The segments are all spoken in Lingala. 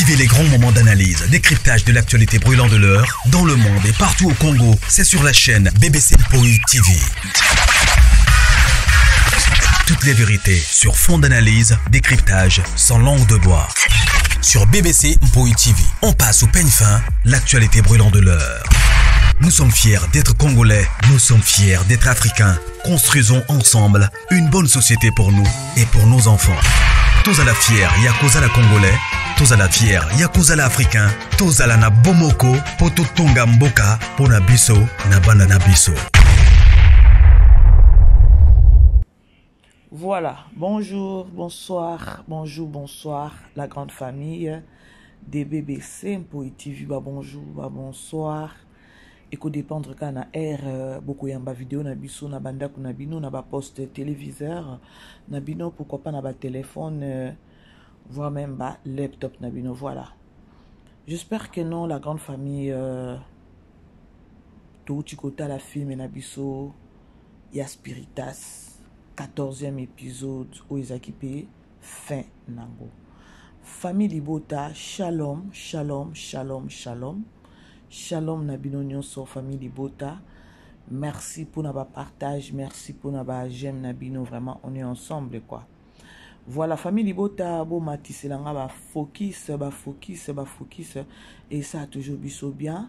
Vivez les grands moments d'analyse, décryptage de l'actualité brûlante de l'heure, dans le monde et partout au Congo. C'est sur la chaîne BBC Mpoï TV. Toutes les vérités sur fond d'analyse, décryptage, sans langue de bois. Sur BBC Mpoï TV, on passe au peigne fin, l'actualité brûlante de l'heure. Nous sommes fiers d'être Congolais, nous sommes fiers d'être Africains. Construisons ensemble une bonne société pour nous et pour nos enfants. Tous à la fière, Yakozala Congolais. Tous à la fière, Yakozala Africain. Tous à la na Bomoko, Poto Tonga Mboka, Pona Biso, Nabana Nabiso. Voilà, bonjour, bonsoir, bonsoir, la grande famille des BBC Mpoï TV. Bonjour, bonsoir. Et qu'on dépendre quand na air beaucoup yamba vidéo na biso na bandaku na bino na ba poste téléviseur na bino, pourquoi pas na ba téléphone voire même ba laptop na bino. Voilà, j'espère que non, la grande famille tout tikota la film na biso ya Spiritas 14e épisode où ils occupé fin nango. Famille Libota, shalom, shalom, shalom, shalom. Shalom Nabino Nyonso, famille Libota. Merci pour notre partage, merci pour notre j'aime Nabino, vraiment on est ensemble quoi. Voilà, famille Libota, bon matisse langa ba focus et ça a toujours biso bien.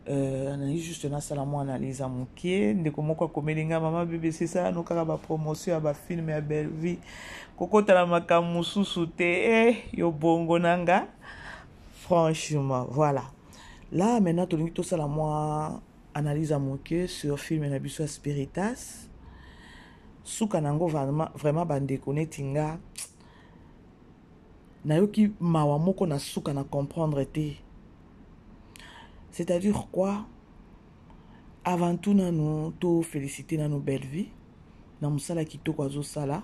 On a juste na salamo analyse à mon pied, de comment quoi komelinga maman bébé c'est ça, nous kaka ba promotion à ba film à belle vie. Koko tala makamusu soute yo bongo nanga. Franchement, voilà. Là, maintenant, tout ça, moi, analyse à mon cœur sur film et Nabiso Spiritas. Soukanango vraiment bandekone tinga. Nayoki mawamoko na souka na comprendre te. C'est-à-dire quoi? Avant tout, nous to féliciter nos belles vies. Na musala kito kwazo sala.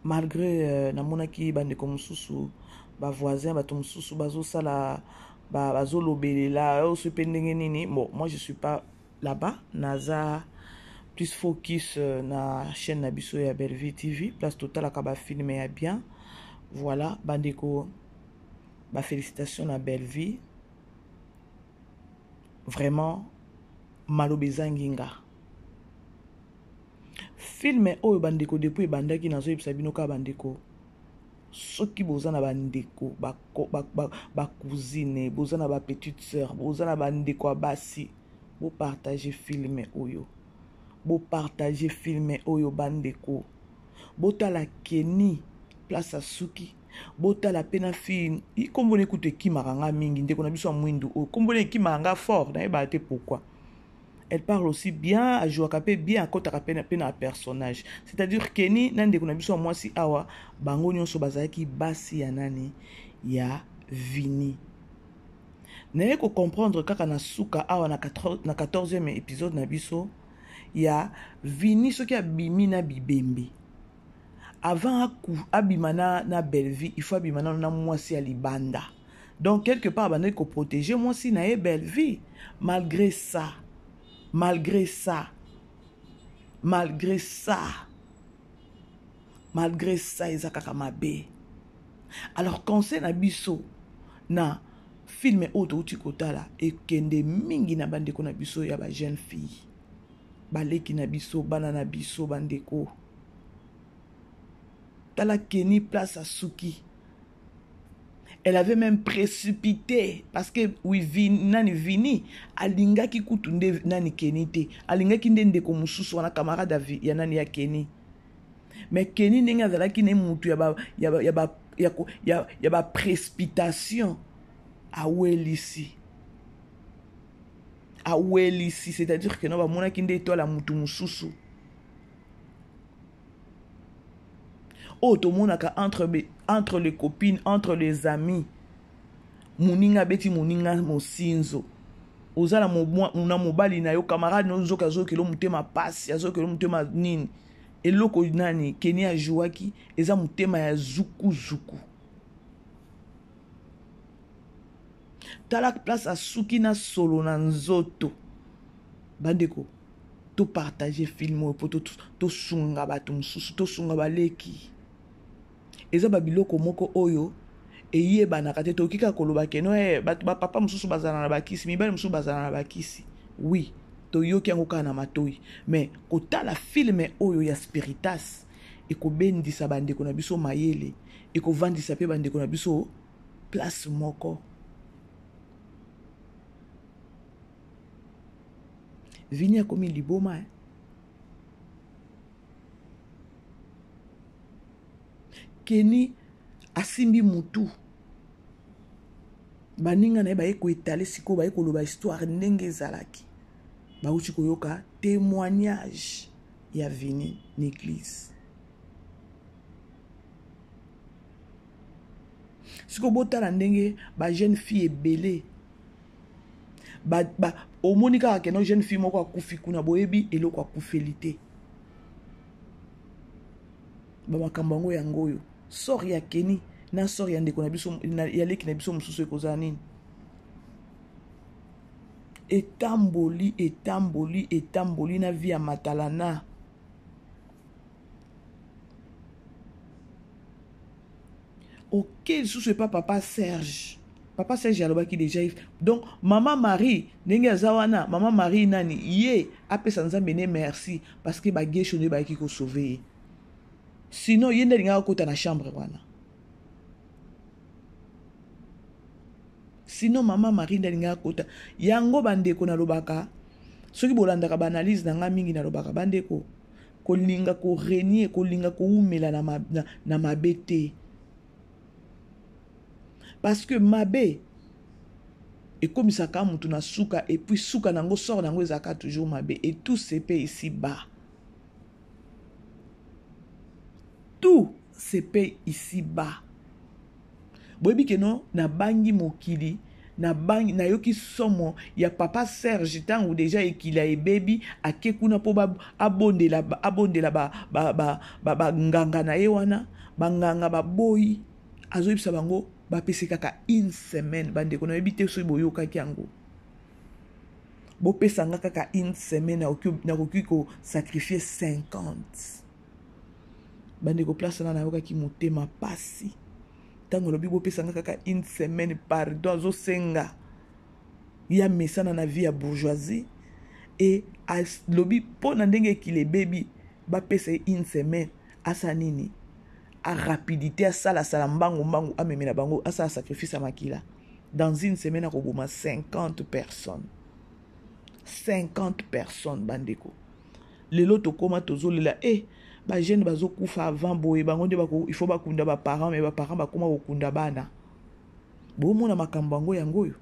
Malgré na monaki bandeko mususu ba voisin ba to mususu bazo sala. Bon, moi je suis pas là-bas. Naza plus focus na chaîne Nabiso et Bellevue TV. Place totale à film et bien. Voilà, bandeko. Félicitations à Bellevue. Vraiment, malobezanginga. Film oyo bandeko depuis bandaki nazo yebisabino ka bandeko. Soki bozana bandeko ba cousine, bozana ba petite sœur, bozana bandeko abasi, bo partager film oyo. Bo partager film oyo bandeko. Botala Kenny place à Suki. Botala pena film. I kombone écoute ki maranga mingi ndeko na biso mwindu o. Kombone ki maranga fort, na ba te pourquoi. Elle parle aussi bien, à jouer capé bien à côté à personnage. C'est-à-dire Kenny nande kuna biso moi si awa bango nyonso bazaki basi ya nani ya Vini. N'ayez qu'à comprendre kaka na suka awa na 14e épisode na biso ya Vini ce qui a bimi na bibembe. Avant abimana na Bellevue, il faut abimana na moi si à libanda. Donc quelque part bande ko protéger moi si na Bellevue. Malgré ça, ils ont mabe. Alors conseil na biso na film auto tikota la et kende mingi na bandeko na biso ya ba jeune fille. Baleki na biso bana na biso bandeko. Tala Kenny place à Suki. Elle avait même précipité parce que oui Vini alinga ki kutunde nani Kenny te alinga ki ndende ko mususu wana camarade ya nani ya Kenny, mais Kenny nenga zala ki ne mutu ya ba précipitation à welisi, c'est-à-dire que non ba mona ki nde to la mutu mususu. Oh, tout le monde entre les copines, entre les amis. Muninga beti muninga mosinzo. Ozala muna mobali na yo camarade no zoka kilo mutema pasi, kilo mutema nini. Eloko nani Kenny a jouaki, eza mutema ya zuku. Tala place à Suki na solo na nzoto. Bandeko, to partager film pour to sunga bato mususu, to sunga baleki. Eza babiloko moko oyo eyebanaka te tokoki kaka koloba ke no bapapa mosusu bazala na bakisi mibali mosusu bazala na bakisi oui toyoki yango kaka na matoi mais kotala filme oyo ya Spiritas ekobendisa bandeko na biso mayele ekovandisa mpe bandeko na biso place moko. Vini akomi liboma Keni asimbi mutu baninga na ye baye koetale siko baye koloba histoire ndenge ezalaki bauti koyoka témoignage ya Vini n'église. Siko botala ndenge ba jeune fille ebele omoni kaka keno jeune fille moko akufi kuna boyebi eloko akufeli te bamakambo yango yango oyo sor ya Keni na sor ya ndeko na biso ya leki na biso mosusu ekozala nini etamboli na vie ya matalana. Ok, lisusu epa papa Serge alobaki déjà donc maman Marie ndenge aza wana maman Marie nani ye apesa nzambe ne merci parce que bagesho nde bayaki kosauve ye sinon ye nde alingaka kota na chambre wana sinon maman Marie nde alingaka kota yango bandeko nalobaka soki bolandaka baanalyse na nga mingi nalobaka bandeko kolinga korenie kolinga koumela na mabe te parce que mabe ekomisaka mutu na suka et puis suka nango sort nango ezaka toujours mabe et tout se paie ici bas. Tout se paie ici bas. Boyebi ke non na bangi mokili na yoki somo ya papa Serge tango déjà ekila ebebi akekuna po abondela nganga na ye wana banganga baboyi azoyebisa bango bapesi kaka une semaine bandeko na yebi te soki boyokaki yango bopesanga kaka une semaine nakoki kosacrifier 50 bandeko place na nayokaki motema pasi ntango lobi bopesanga kaka une semaine pardon azosenga ya mesana na vie ya bourgeoisie et lobi mpo na ndenge ekile ebebi bapesa une semaine asa nini a rapidité asala mbangu amemela bango asala sacrifice makila dans une semaine akoboma 50 personnes bandeko lelo tokoma tozolela ba jeune bazokufa avant boye bango nde il faut bakunda ba parents mais ba parents bakoma kokunda bana bomona makambo yango oyo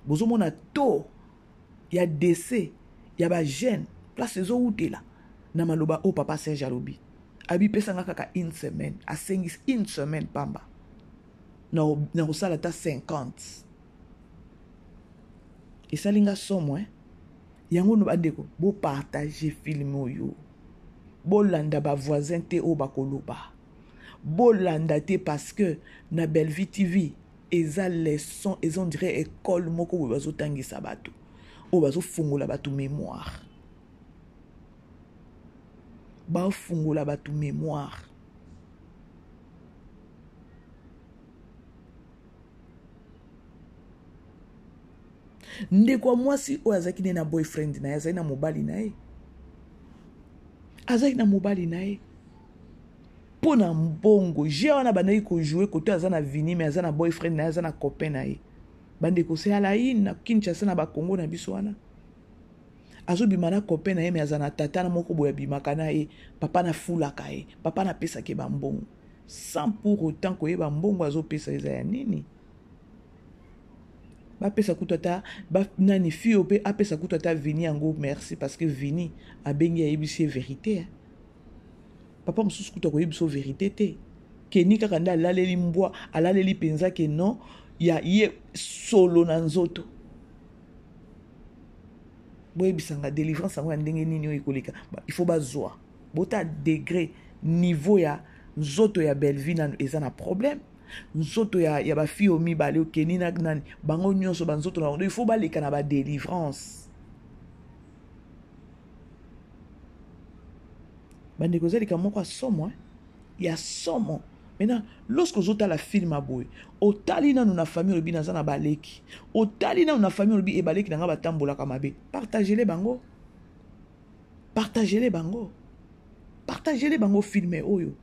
bozomona to ya décès ya ba jeune place ezowutela na maloba o papa Serge alobi abi pesanga kaka une semaine asengis une semaine pamba na kosala ta 50 esalinga somo yango no bandeko bo partager film oyo bolanda ba voisin te o bakoloba bolanda te parce que na Bellevue TV eza leçon on dirait école moko bo bazotangisa bato o bazofungola bato mémoire bafungola bato mémoire ndeko mwasi oyo azaki ne na boyfriend na ye azali na mobali na ye mpo na mbongo je wana bandaki kojoue kote aza na Vini me aza na boyfriend na ye aza na copain na ye bandeko se alaine na Kinshasa na bakongo na biso wana azobima na copain na ye me aza na tata na moko boya bimaka na ye papa na fulaka ye papa na pesaki bambongo sans pour autant koyeba mbongo azopesa eza ya nini bapesa kutu ata nani fio mpe apesa kutu ata Vini yango merci parce que Vini abengi ayebisi vérité papa mosusu kutu akoyebisa vérité te Keni kaka nde alaleli mbwa alaleli mpenza ke non ya ye solo na nzoto boyebisanga délivrance yango ya ndenge nini oyo ekoleka il faut bazwa bota degré niveau ya nzoto ya Bellevue nano eza na problème nzoto ya bafio mibale okeni na nani bango nyonso banzoto na il faut baleka na ba délivrance bandeko zalika moko asomo ya somo Maintenant, lorsque vous avez la film à boy, au talina nous na famille obi na zana baleki, au talina nous na famille obi e baleki na nga batambola kamabe. Partagez-les bango. Partagez-les bango. Partagez-les bango filmé oyo.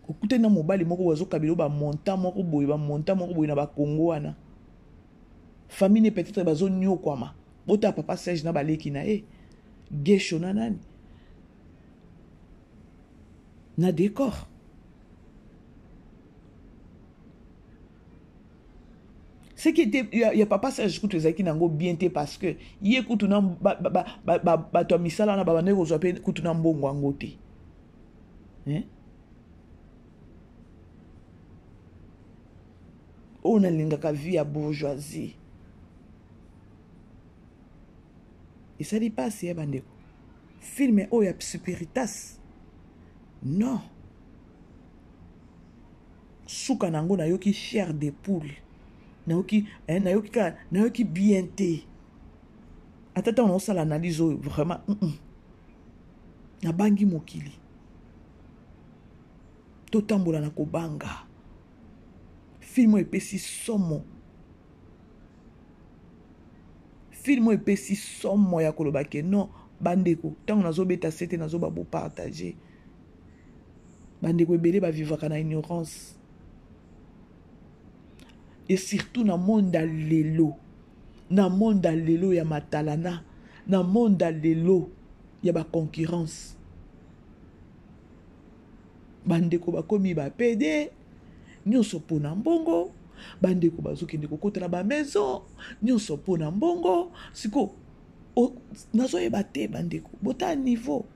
Okute na mobali moko wazo kabilo ba monta moko boy na ba Congo wana. Famille ne peut-être bazo nyo kwama. Bota papa Serge na baleki na e. Gesho na nani. Na décor. Ce qui était, il y a papa Serge écoute les qui n'ont bien été parce que il écoute na to misala na ba ne ko zope écoute na mbongo angote. Hein? On a l'ingaka vie à bourgeoisie. Et ça dit pas c'est bandeko. Film oh ya spiritas. Non. Souka nango na yoki chair de poule. Na yoki bien té. Atata on a l'analyse vraiment. Na bangi mokili. Totambola na kobanga. Film epesi somo. Film epesi somo ya kolobake non bandeko. Tango nazo beta sete nazo babo partager. Bandeko ebele ba vivre na ignorance. Et surtout dans le monde lelo. Dans le monde lelo ya matalana. Dans le monde lelo ya ba concurrence. Bandeko ba komi ba pede. Nyonso pona mbongo. Bandeko bazokende kokota na ba maison. Nyonso pona mbongo. Siko nazo yeba te bandeko. Bota niveau.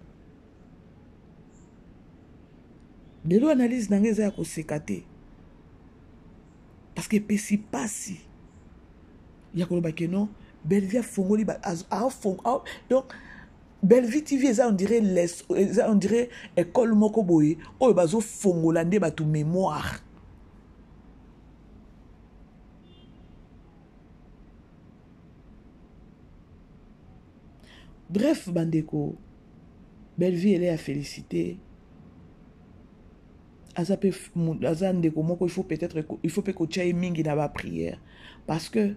Lelo analyse nangeza ya koseka te. Parce que pesi pasi. Ya koloba ke non, Bellevie fongoli ba donc Bellevie TV ça on dirait école moko boye oyo bazo fongola nde batu mémoire. Bref bandeko, Bellevie elle est à féliciter. Il faut peut-être que mingi na ba prière parce que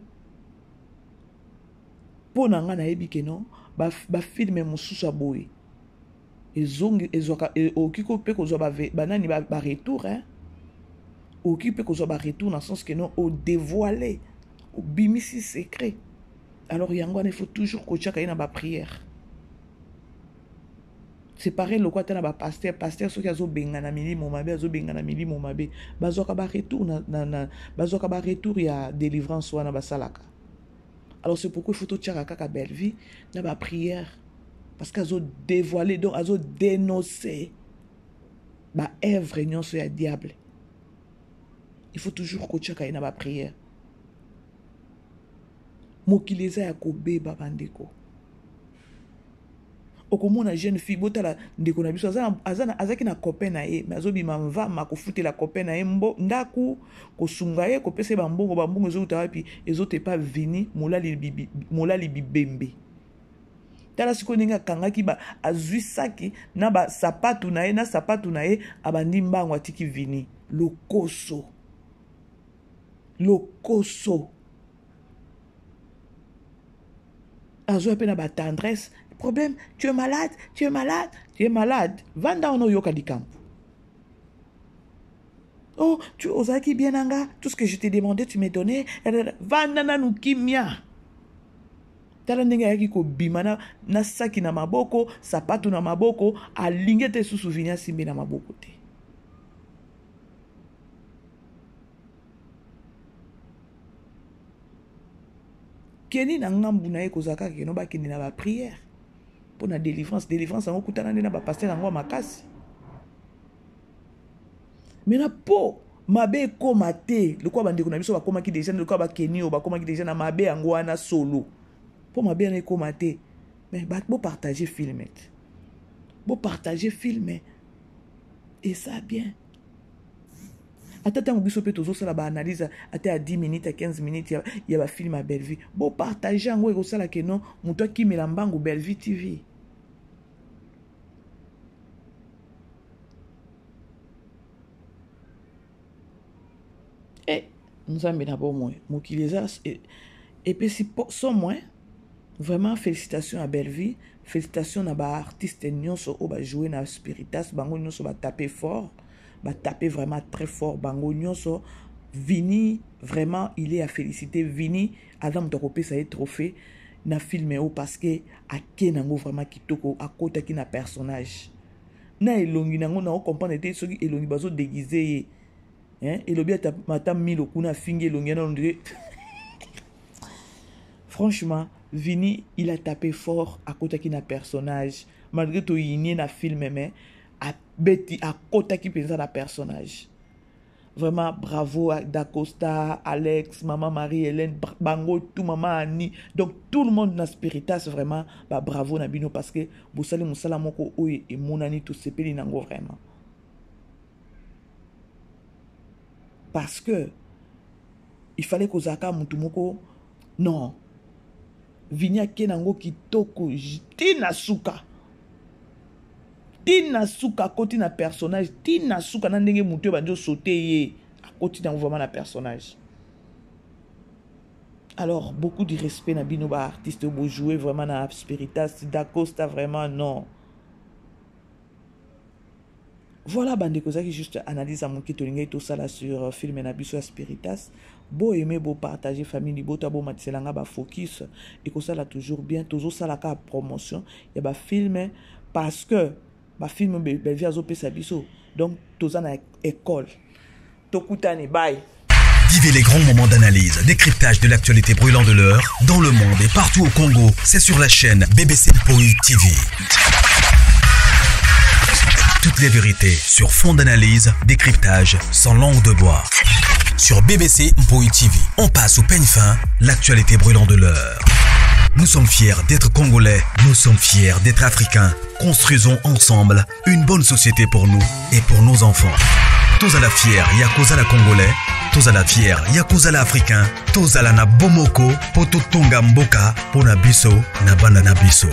pour nanga na ebi ke non ba filme mususa boy ezongi ezoka okiko pe ko zo ba nani ba retour hein okiko ko zo ba retour dans le sens que non au dévoiler au bimisi secret. Alors yango il faut toujours ko chaka na ba prière. C'est pareil le quoi tana ba pasteur so ki azo benga na milimo mabe azo benga na milimo mabe bazoka ba retour na bazoka ba retour ya délivrance wana basalaka. Alors c'est pourquoi il faut tout tirer kaka Bellevie na ba prière parce qu'azo dévoiler donc azo dénoncer ba œuvre nyonso ya diable. Il faut toujours ko tirer na ba prière. Mokileza ya kobeba bandeko. Okomona jeune fille botala ndeko na biso azaki na copain na ye mais azobima mvama kofutela copain na ye ndaku kosunga ye kopese bambongo ezouta wapi ezote pas vini molali bibembe tala siko ninga kangaki ba azwisaki na ba sapatu na ye abandi mbango atiki vini lokoso azo pe na ba tendresse. Problème, tu es malade. Va dans nos yoka di camp. Oh, tu osais qui bien anga. Tout ce que je t'ai demandé, tu m'as donné. Va dans nous kimia. Tala ndenge yaki ko bimana na saki na maboko, sapatu na maboko, alinge te sous souvenir simbe na maboko te. Keni na ngambu na ye kozaka ke no ba keni na ba prière. Pour la délivrance en kutana na ba pasteur ngo makasi. Mais na po mabe komate, le quoi bandeko na biso ba komaki déjà le quoi ba kenio ba komaki déjà na mabe ngo ana solo. Po mabe na komate. Mais ba bo partager film. Et ça bien. Attends, on biso pe tozo sala ba analyse ate à 10 minutes à 15 minutes il y a ba film à Bellevie. Bo partager ngo eko sala ke non, muto ki melambango Bellevie TV. nous avons bien bon moins. Et puis si sans moins, vraiment félicitations à Belleville, félicitations à l'artiste nyonso au ba jouer na Spiritas, bango nyonso ba taper fort, ba taper vraiment très fort, bango nyonso. Vini vraiment il est à féliciter. Vini Adam Tokopé ça est trophée na filmé parce que a kenango vraiment kitoko à côté qui na personnage. Na elongi nango na comprendre te soki elongi bazo déguiser hein et le bien mata milo kuna fingi elongi na on dirait. Franchement, Vini, il a tapé fort à côté qui n'a personnage. Malgré tout, il n'y a un film, mais à côté qui pense à la personnage. Vraiment, bravo à Dacosta, Alex, Maman Marie-Hélène, Bango, tout Maman Annie. Donc, tout le monde dans Spiritas, vraiment, bah, bravo Nabino, parce que Boussali Moussala Moko Oye et Monani, tout ce pays, nango vraiment. Parce que, il fallait que Zaka Moutoumoko, non. Vinya kenango kitoko tina suka koti na personnage tina suka na ndenge mutu banjo sauter ye a koti na vraiment na personnage. Alors beaucoup de respect na bino ba artiste bo jouer vraiment na Spiritas Dacosta vraiment non. Voilà bande cause qui juste analyse à mon qui tolinga tout ça là sur film na biso Spiritas. Beau aimer, beau partager famille, beau tabo matiselanga ba focus et que ça là toujours bien, toujours ça la promotion. Il y a ba film parce que ba film Belleville azope sa biso. Donc tout ça na école. Tokutani bye. Vivez les grands moments d'analyse, décryptage de l'actualité brûlante de l'heure dans le monde et partout au Congo. C'est sur la chaîne BBC Mpoï TV. Toutes les vérités sur fond d'analyse, décryptage sans langue de bois. Sur BBC Mpoï TV, on passe au peigne fin, l'actualité brûlante de l'heure. Nous sommes fiers d'être Congolais, nous sommes fiers d'être Africains. Construisons ensemble une bonne société pour nous et pour nos enfants. Tous à la fière, Yakoza la Congolais, tous à la fière, Yakoza la Africain, tous à la na Bomoko, Poto Tonga Mboka, Pona Biso, na Banda na Biso.